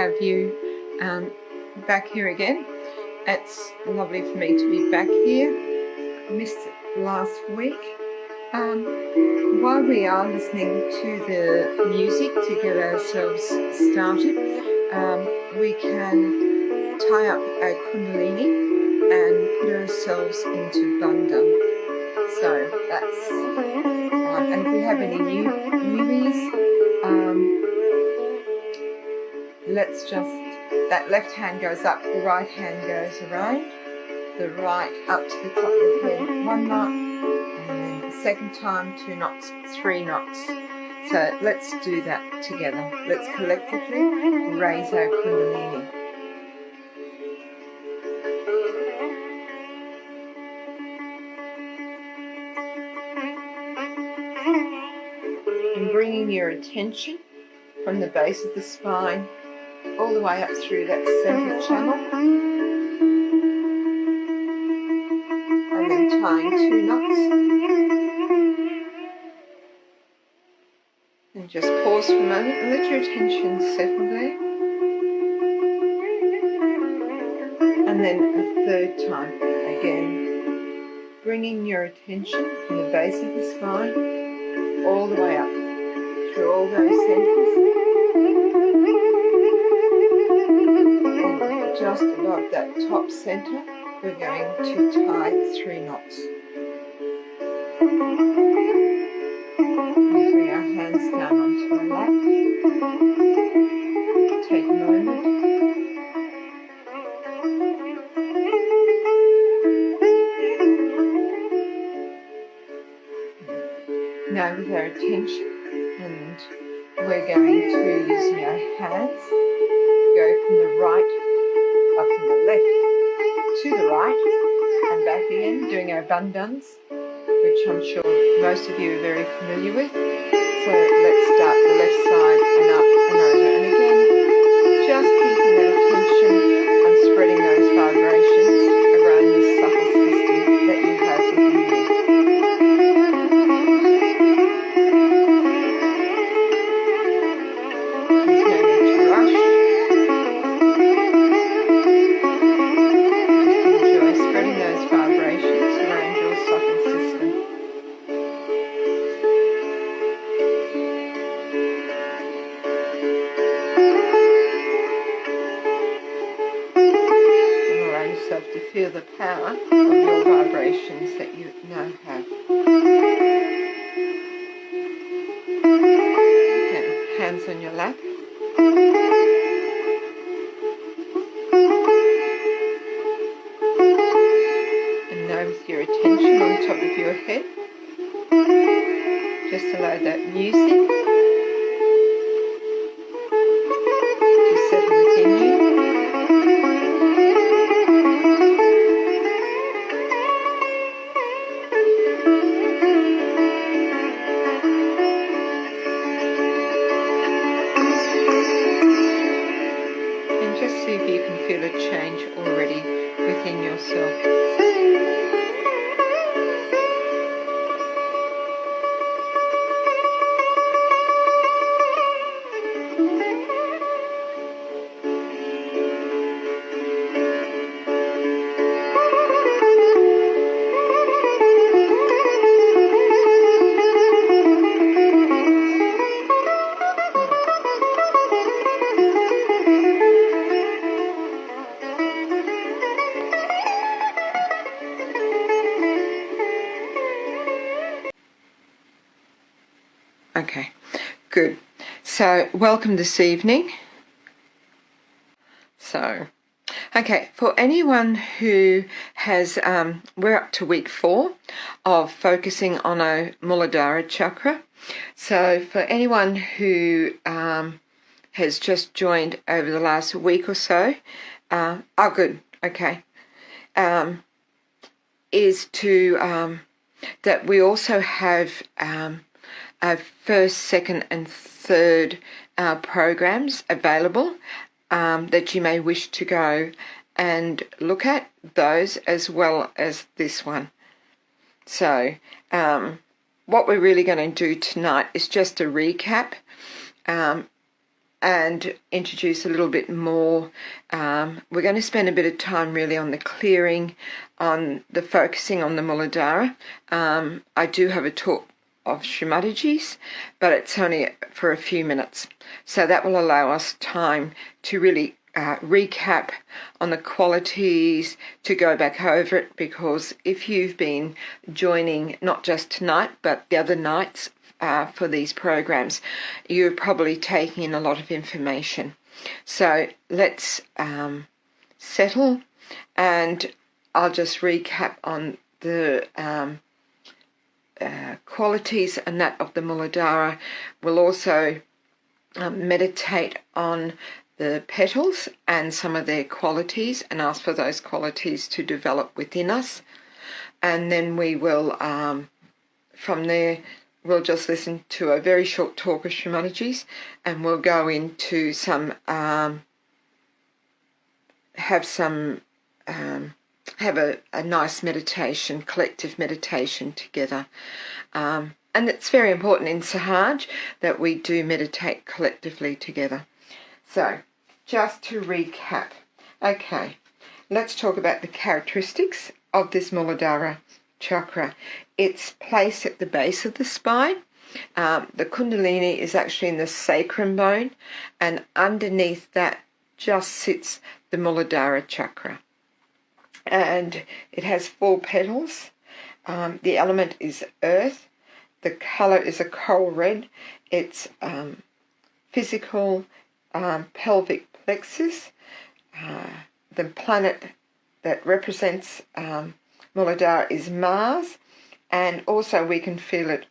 have you back here again. It's lovely for me to be back here. I missed it last week. While we are listening to the music to get ourselves started, we can tie up our kundalini and put ourselves into bandhan. So that's, and if we have any newbies, let's just, that left hand goes up, the right hand goes around, the right up to the top of the head, 1 knot, and then the second time 2 knots, 3 knots. So let's do that together. Let's collectively raise our kundalini. And bringing your attention from the base of the spine all the way up through that center channel, and then tying 2 knots, and just pause for a moment and let your attention settle there, and then a third time again, bringing your attention from the base of the spine all the way up through all those centers, and just above that top center we're going to tie 3 knots. We bring our hands down onto our lap. Take a moment. Now with our attention, and we're going to, using our hands, go from the right, up from the left to the right, and back again, doing our bandhans, which I'm sure most of you are very familiar with. So let's start the left side and up and over, and again, just keeping that attention and spreading those vibrations around this subtle system that you have within you. There's no need to rush. Just enjoy spreading those vibrations around your subtle system. To feel the power of your vibrations that you now have. Okay, hands on your lap. And now with your attention on top of your head, just allow that music to settle within you. See if you can feel a change already within yourself. Okay, good. So, welcome this evening. So, okay, for anyone who has, we're up to week 4 of focusing on our Mooladhara chakra. So, for anyone who has just joined over the last week or so, good, okay, is to, that we also have our first, second and third programs available that you may wish to go and look at those as well as this one. So what we're really going to do tonight is just a recap and introduce a little bit more. We're going to spend a bit of time really on the clearing, on the focusing on the Mooladhara. I do have a talk of Shri Mataji's, but it's only for a few minutes. So that will allow us time to really recap on the qualities, to go back over it, because if you've been joining not just tonight but the other nights for these programs, you're probably taking in a lot of information. So let's settle, and I'll just recap on the qualities and that of the Mooladhara. We'll also meditate on the petals and some of their qualities, and ask for those qualities to develop within us. And then we will, from there, we'll just listen to a very short talk of Shri Mataji's, and we'll go into some, have a nice meditation, collective meditation together. And it's very important in Sahaj that we do meditate collectively together. So, just to recap, okay, let's talk about the characteristics of this Mooladhara chakra. It's placed at the base of the spine. The Kundalini is actually in the sacrum bone, and underneath that just sits the Mooladhara chakra. And it has 4 petals. The element is earth. The colour is a coral red. It's physical pelvic plexus. The planet that represents Mooladhara is Mars, and also we can feel it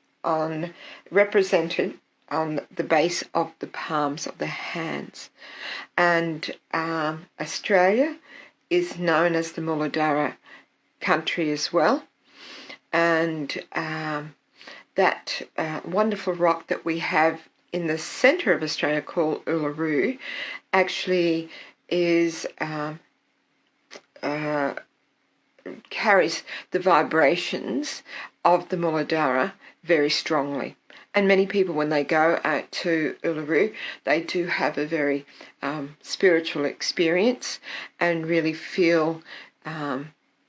represented on the base of the palms of the hands. And Australia is known as the Mooladhara country as well, and that wonderful rock that we have in the centre of Australia called Uluru actually is carries the vibrations of the Mooladhara very strongly. And many people, when they go out to Uluru, they do have a very spiritual experience and really feel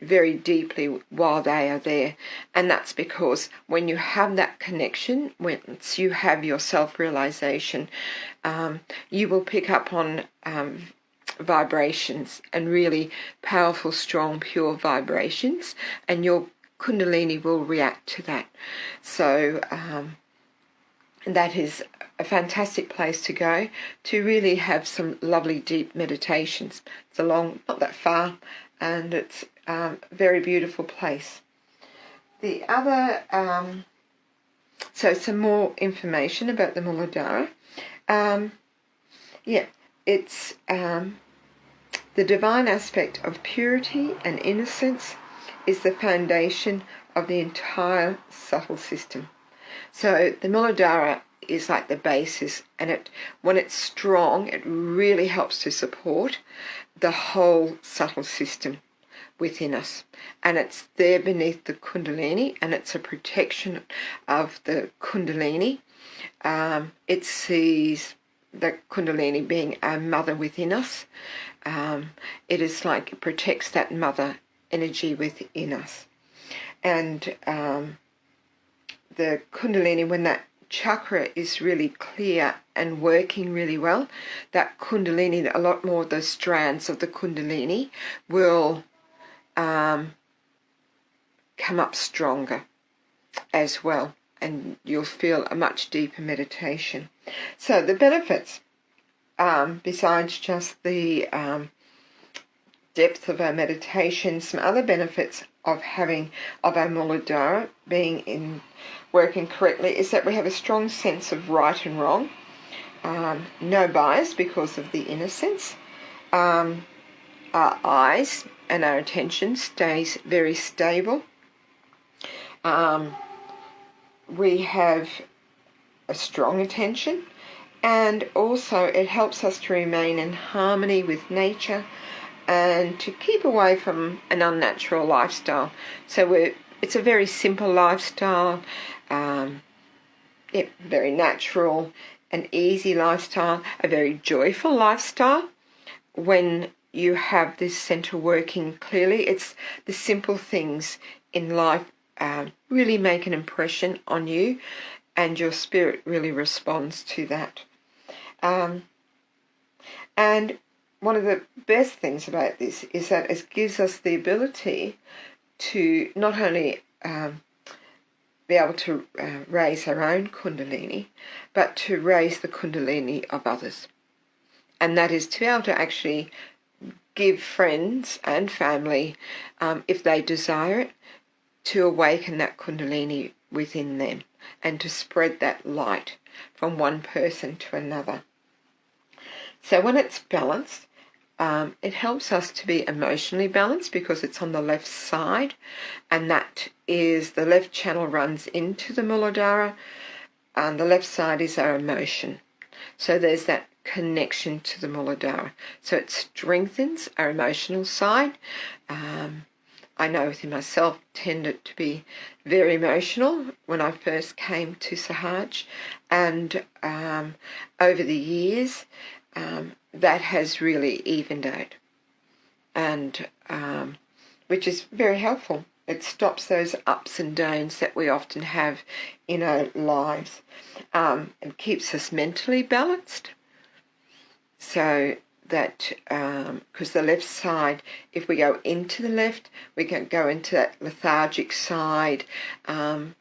very deeply while they are there. And that's because when you have that connection, once you have your self-realization, you will pick up on vibrations, and really powerful, strong, pure vibrations, and your Kundalini will react to that. So that is a fantastic place to go to really have some lovely deep meditations. It's along, not that far, and it's a very beautiful place. The other, so some more information about the Mooladhara. It's the divine aspect of purity and innocence is the foundation of the entire subtle system. So the Mooladhara is like the basis, and when it's strong, it really helps to support the whole subtle system within us. And it's there beneath the Kundalini, and it's a protection of the Kundalini. It sees the Kundalini being our mother within us. It is like it protects that mother energy within us. And the Kundalini, when that chakra is really clear and working really well, that Kundalini, a lot more of the strands of the Kundalini will come up stronger as well, and you'll feel a much deeper meditation. So the benefits, besides just the depth of our meditation, some other benefits of our Mooladhara working correctly is that we have a strong sense of right and wrong, no bias because of the innocence. Our eyes and our attention stays very stable. We have a strong attention, and also it helps us to remain in harmony with nature and to keep away from an unnatural lifestyle. So it's a very simple lifestyle, very natural, an easy lifestyle, a very joyful lifestyle. When you have this center working clearly, it's the simple things in life really make an impression on you, and your spirit really responds to that. And one of the best things about this is that it gives us the ability to not only be able to raise our own kundalini, but to raise the kundalini of others. And that is to be able to actually give friends and family, if they desire it, to awaken that kundalini within them and to spread that light from one person to another. So when it's balanced, it helps us to be emotionally balanced because it's on the left side, and that is the left channel runs into the Mooladhara, and the left side is our emotion. So there's that connection to the Mooladhara. So it strengthens our emotional side. I know within myself tended to be very emotional when I first came to Sahaj, and over the years that has really evened out, and which is very helpful. It stops those ups and downs that we often have in our lives, and keeps us mentally balanced. So that, because the left side, if we go into the left, we can go into that lethargic side, find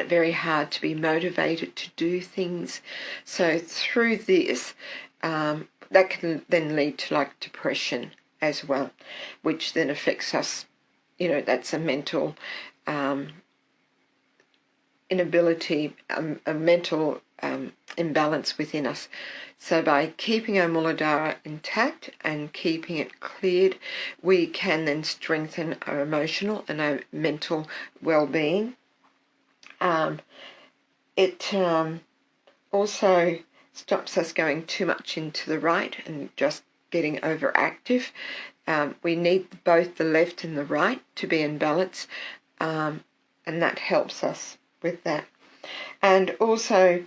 it very hard to be motivated to do things. So through this, that can then lead to like depression as well, which then affects us. That's a mental inability, a mental imbalance within us. So by keeping our Mooladhara intact and keeping it cleared, we can then strengthen our emotional and our mental well-being. It also stops us going too much into the right and just getting overactive. We need both the left and the right to be in balance, and that helps us with that. And also,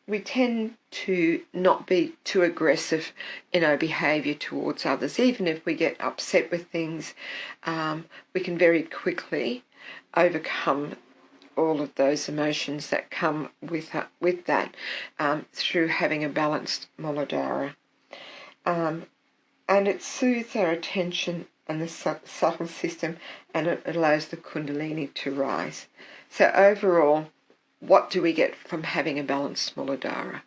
we tend to not be too aggressive in our behaviour towards others. Even if we get upset with things, we can very quickly overcome all of those emotions that come with that through having a balanced Mooladhara. And it soothes our attention and the subtle system, and it allows the kundalini to rise. So overall, what do we get from having a balanced Mooladhara?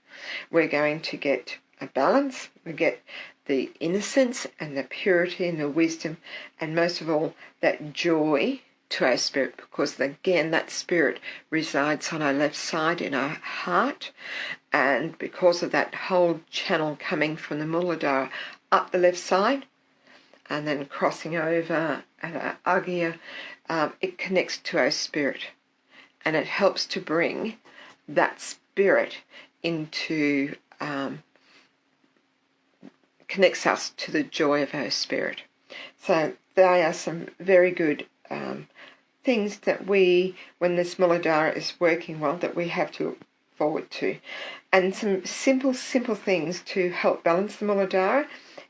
We're going to get a balance, we get the innocence and the purity and the wisdom, and most of all, that joy to our spirit, because again, that spirit resides on our left side in our heart, and because of that whole channel coming from the Mooladhara up the left side and then crossing over at our agya, it connects to our spirit, and it helps to bring that spirit into, connects us to the joy of our spirit. So they are some very good things that when this Mooladhara is working well, that we have to look forward to. And some simple things to help balance the Mooladhara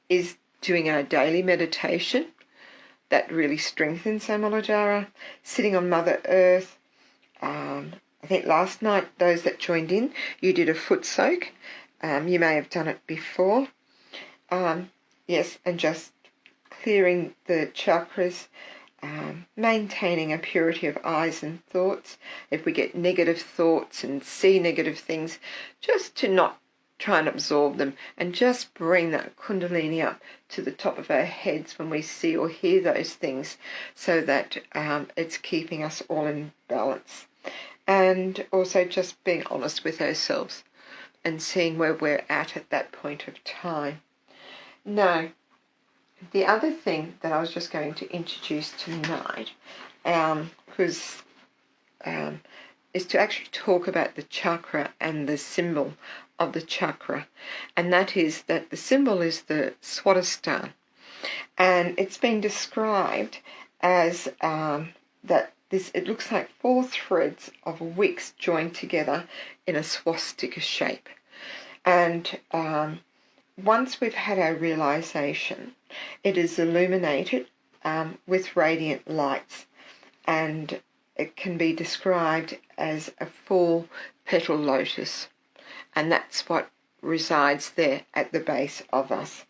is doing our daily meditation. That really strengthens our Mooladhara. Sitting on Mother Earth. I think last night, those that joined in, you did a foot soak. You may have done it before. Yes, and just clearing the chakras, maintaining a purity of eyes and thoughts. If we get negative thoughts and see negative things, just to not try and absorb them, and just bring that kundalini up to the top of our heads when we see or hear those things, so that it's keeping us all in balance. And also just being honest with ourselves and seeing where we're at that point of time. Now, the other thing that I was just going to introduce tonight, is to actually talk about the chakra and the symbol of the chakra, and that is that the symbol is the Swasthika, and it's been described as that it looks like 4 threads of wicks joined together in a swastika shape. And once we've had our realization, it is illuminated with radiant lights, and it can be described as a 4-petal lotus, and that's what resides there at the base of us.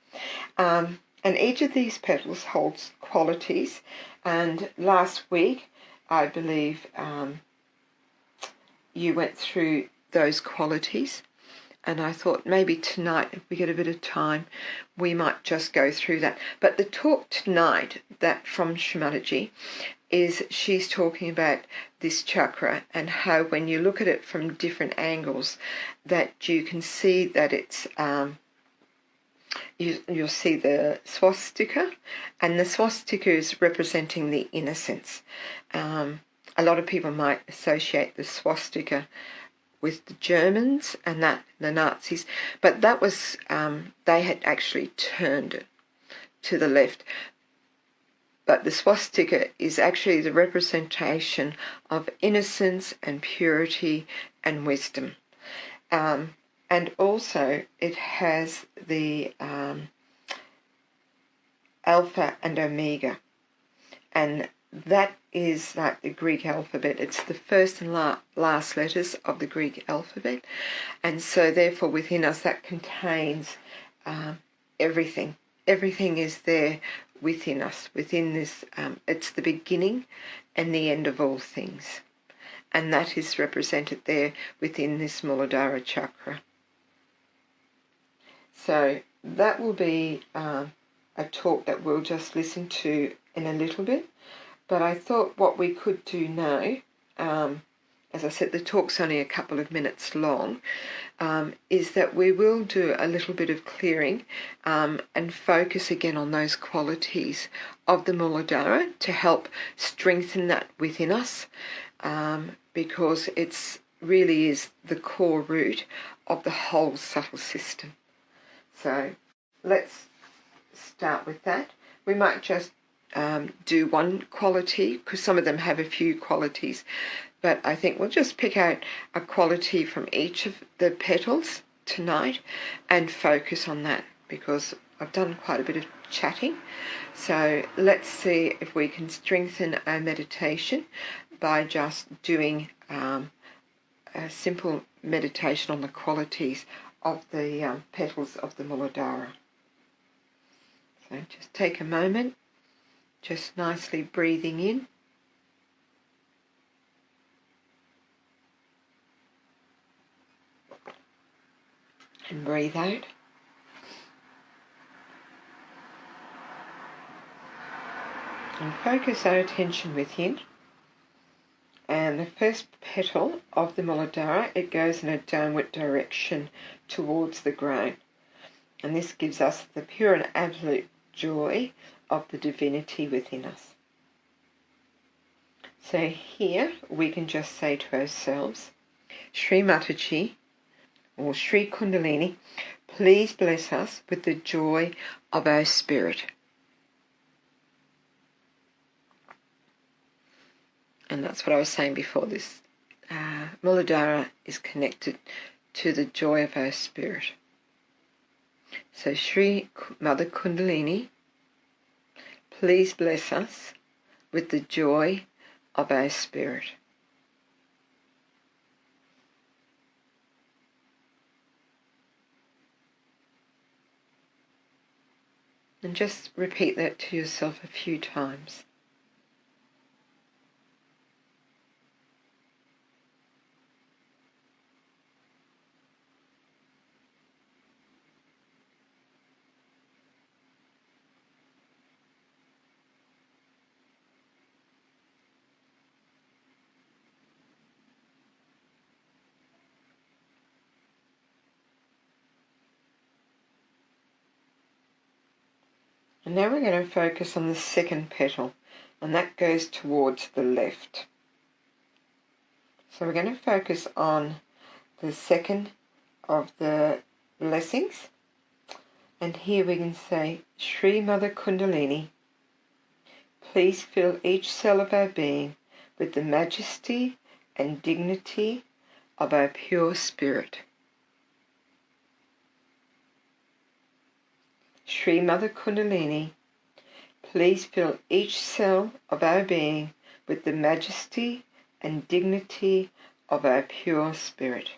And each of these petals holds qualities, and last week I believe you went through those qualities, and I thought maybe tonight, if we get a bit of time, we might just go through that. But the talk tonight, that from Shri Mataji, is she's talking about this chakra and how when you look at it from different angles, that you can see that it's you'll see the swastika, and the swastika is representing the innocence. A lot of people might associate the swastika with the Germans and the Nazis, but that was they had actually turned it to the left. But the swastika is actually the representation of innocence and purity and wisdom. And also it has the Alpha and Omega, and that is like the Greek alphabet. It's the first and last letters of the Greek alphabet, and so therefore within us that contains everything. Everything is there within us, within this. It's the beginning and the end of all things, and that is represented there within this Mooladhara chakra. So that will be a talk that we'll just listen to in a little bit. But I thought what we could do now, as I said, the talk's only a couple of minutes long, is that we will do a little bit of clearing and focus again on those qualities of the Mooladhara to help strengthen that within us, because it's really is the core root of the whole subtle system. So let's start with that. We might just do one quality, because some of them have a few qualities, but I think we'll just pick out a quality from each of the petals tonight and focus on that, because I've done quite a bit of chatting. So let's see if we can strengthen our meditation by just doing a simple meditation on the qualities of the petals of the Mooladhara. So just take a moment, just nicely breathing in and breathe out. And focus our attention within. And the first petal of the Mooladhara, it goes in a downward direction towards the ground. And this gives us the pure and absolute joy of the divinity within us. So here we can just say to ourselves, Shri Mataji or Shri Kundalini, please bless us with the joy of our spirit. And that's what I was saying before. This Mooladhara is connected to the joy of our spirit. So Shri Mother Kundalini, please bless us with the joy of our spirit. And just repeat that to yourself a few times. And now we're going to focus on the second petal, and that goes towards the left. So we're going to focus on the second of the blessings, and here we can say, Shri Mother Kundalini, please fill each cell of our being with the majesty and dignity of our pure spirit. Shri Mother Kundalini, please fill each cell of our being with the majesty and dignity of our pure spirit.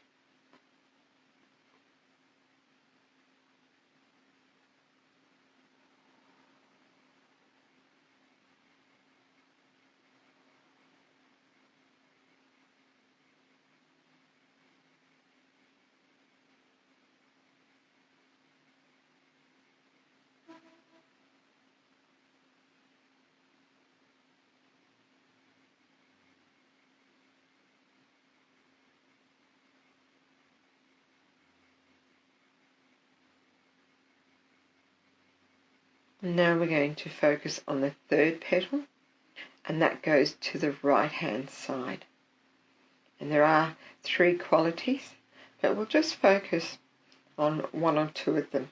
Now we're going to focus on the third petal, and that goes to the right hand side. And there are 3 qualities, but we'll just focus on 1 or 2 of them.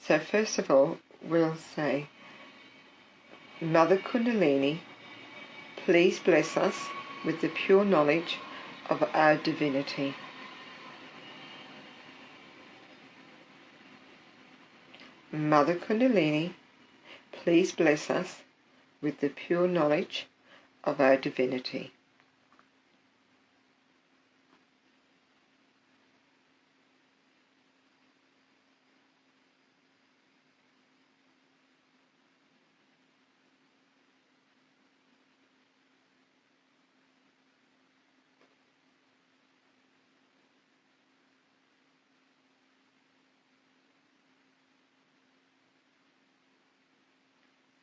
So first of all, we'll say, Mother Kundalini, please bless us with the pure knowledge of our divinity. Mother Kundalini, please bless us with the pure knowledge of our divinity.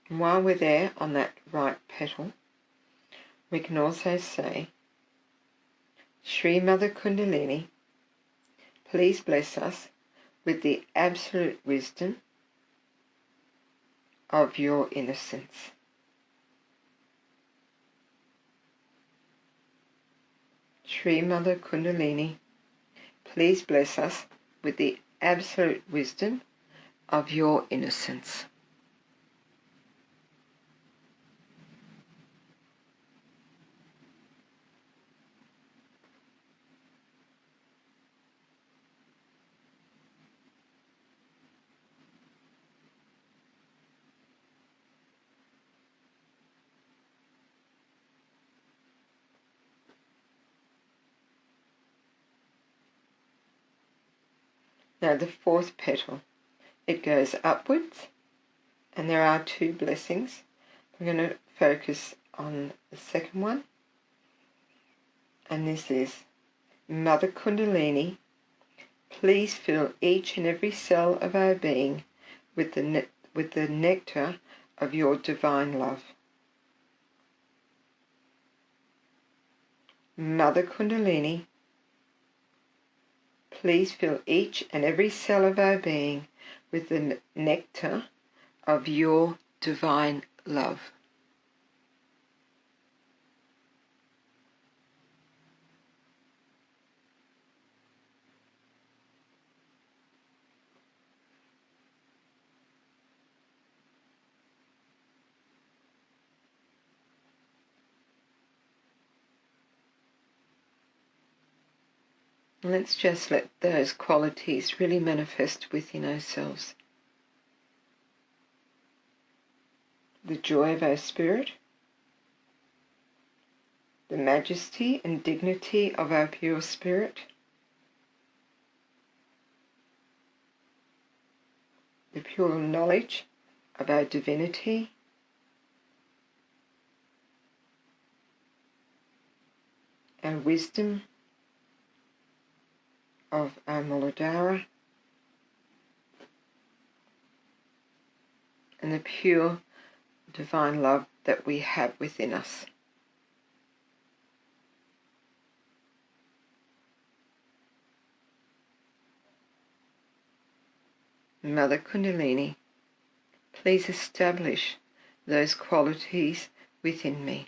And while we're there on that right petal, we can also say, Shri Mother Kundalini, please bless us with the absolute wisdom of your innocence. Shri Mother Kundalini, please bless us with the absolute wisdom of your innocence. Now the fourth petal, it goes upwards, and there are 2 blessings. I'm going to focus on the second one, and this is, Mother Kundalini, please fill each and every cell of our being with the nectar of your divine love. Mother Kundalini, please fill each and every cell of our being with the nectar of your divine love. Let's just let those qualities really manifest within ourselves. The joy of our spirit, the majesty and dignity of our pure spirit, the pure knowledge of our divinity, and wisdom of our Mooladhara, and the pure divine love that we have within us. Mother Kundalini, please establish those qualities within me.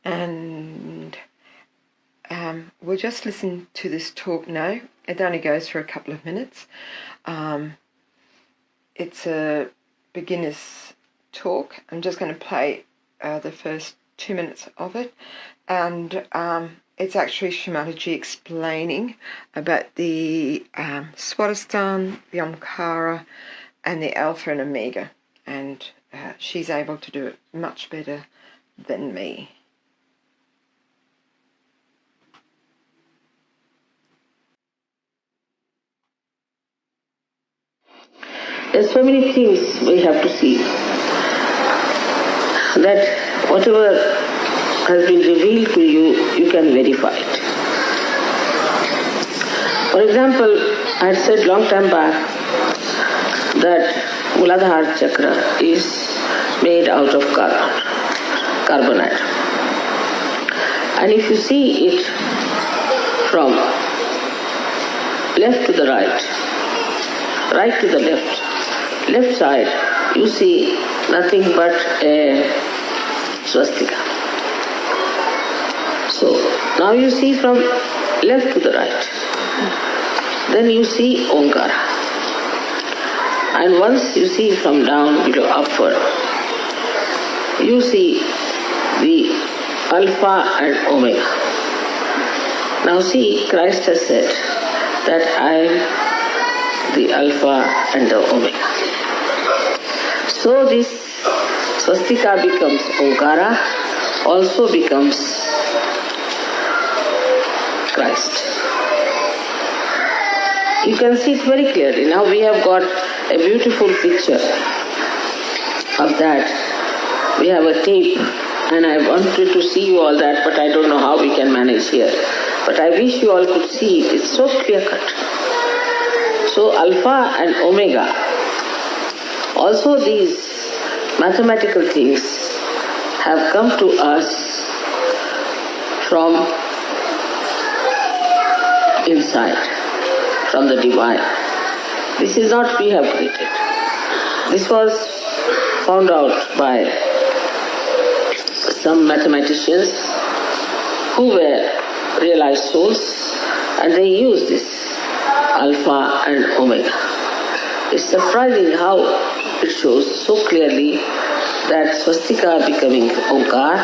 And we'll just listen to this talk now. It only goes for a couple of minutes. It's a beginner's talk. I'm just going to play the first 2 minutes of it. And it's actually Shri Mataji explaining about the Swasthika, the Omkara, and the Alpha and Omega. And she's able to do it much better than me. There's so many things we have to see, that whatever has been revealed to you, you can verify it. For example, I had said long time back that Mooladhara Chakra is made out of carbonite. And if you see it from left to the right, right to the left side, you see nothing but a swastika. So now you see from left to the right. Then you see Omkara. And once you see from down below upward, you see the Alpha and Omega. Now see, Christ has said that I am the Alpha and the Omega. So this Swastika becomes Omkara, also becomes Christ. You can see it very clearly. Now we have got a beautiful picture of that. We have a tape, and I wanted to see you all that, but I don't know how we can manage here. But I wish you all could see it. It's so clear-cut. So Alpha and Omega, also these mathematical things have come to us from inside, from the divine. This is not we have created. This was found out by some mathematicians who were realized souls, and they used this Alpha and Omega. It's surprising how it shows so clearly that Swastika becoming Omkar,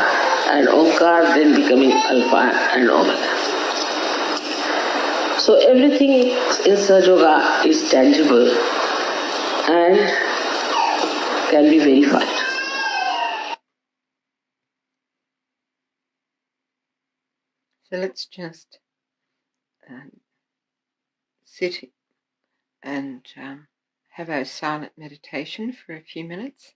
and Omkar then becoming Alpha and Omega. So everything in Sahaja Yoga is tangible and can be verified. So let's just sit and have our silent meditation for a few minutes.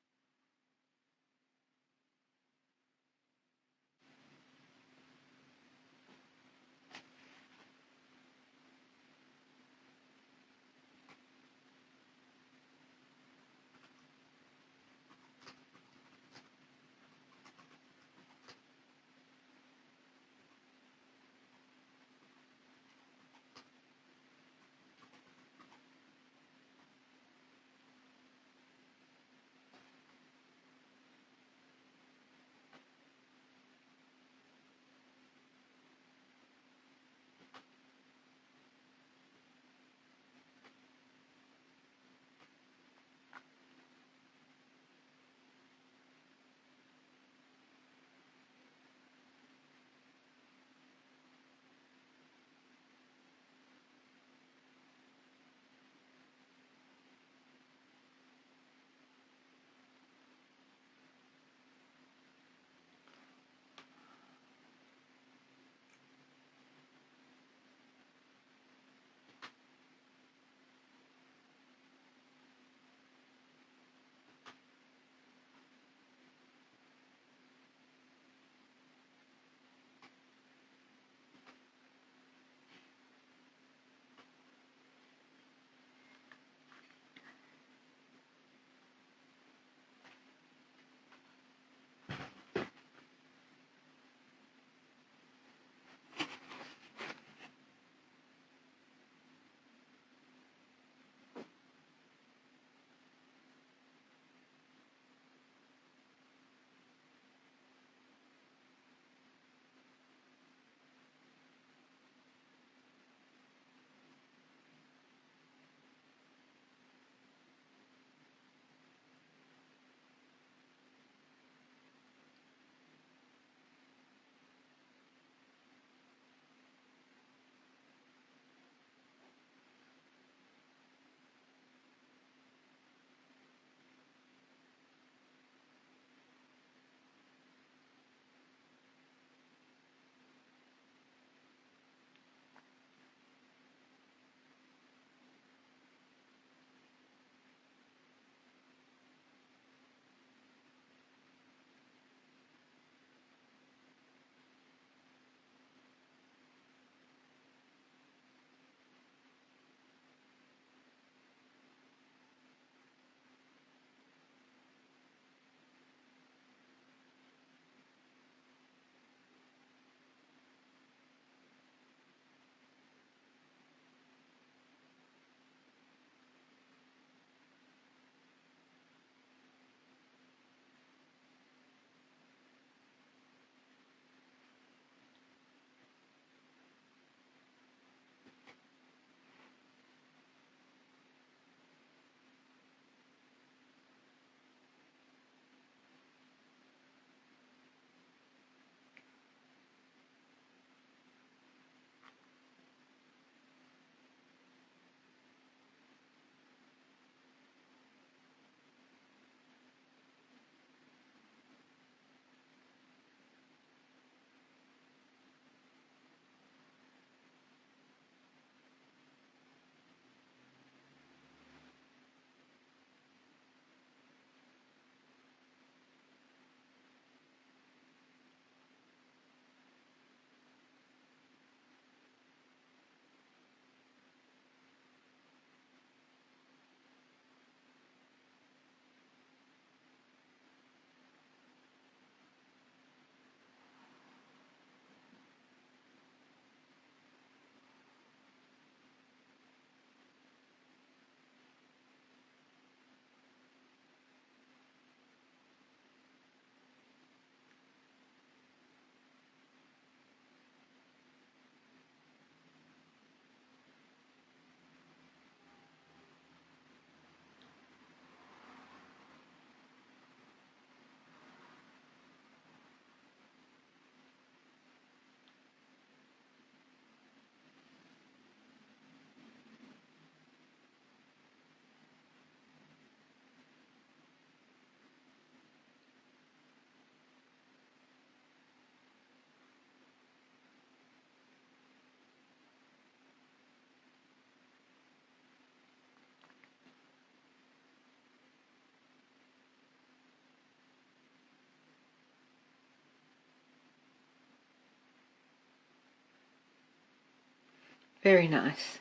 Very nice.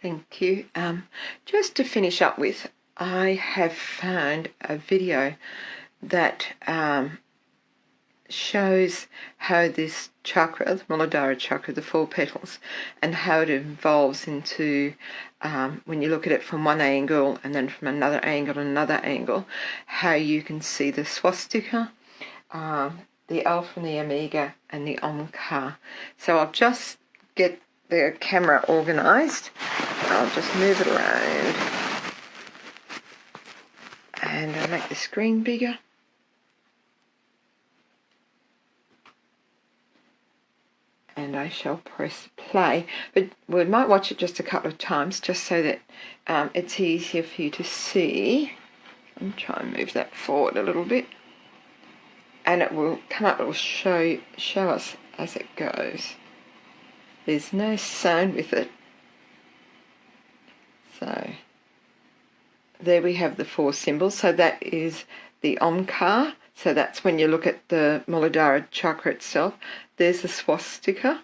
Thank you. Just to finish up with, I have found a video that shows how this chakra, the Mooladhara chakra, the 4 petals, and how it evolves into, when you look at it from one angle and then from another angle, how you can see the Swasthika, the Alpha and the Omega, and the Omkar. So I'll just get the camera organised. I'll just move it around and I'll make the screen bigger. And I shall press play, but we might watch it just a couple of times just so that it's easier for you to see. I'll try and move that forward a little bit, and it will come up, it will show us as it goes. There's no sound with it. So there we have the 4 symbols. So that is the Omkar. So that's when you look at the Mooladhara chakra itself. There's the Swastika.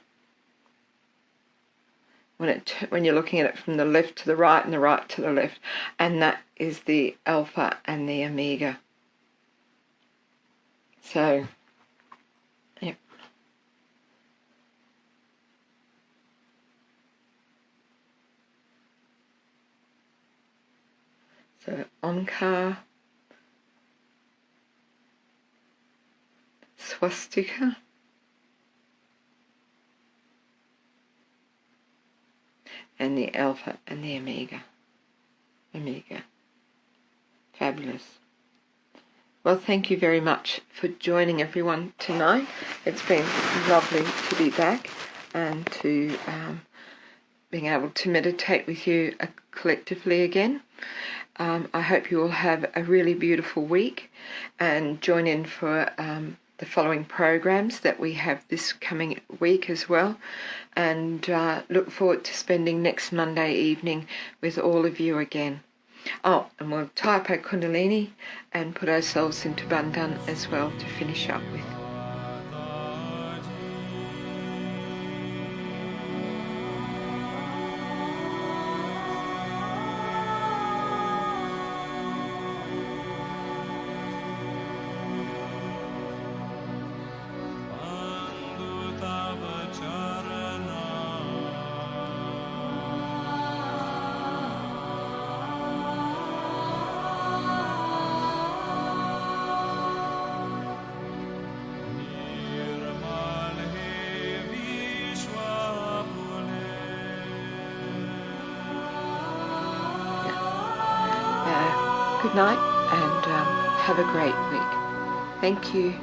When you're looking at it from the left to the right and the right to the left. And that is the Alpha and the Omega. So, yep. So Omkar, Swastika, and the Alpha and the Omega. Fabulous. Well, thank you very much for joining everyone tonight. It's been lovely to be back and to being able to meditate with you collectively again. I hope you all have a really beautiful week and join in for the following programs that we have this coming week as well, and look forward to spending next Monday evening with all of you again. Oh, and we'll tie up our Kundalini and put ourselves into Bandhan as well to finish up with. Good night and have a great week. Thank you.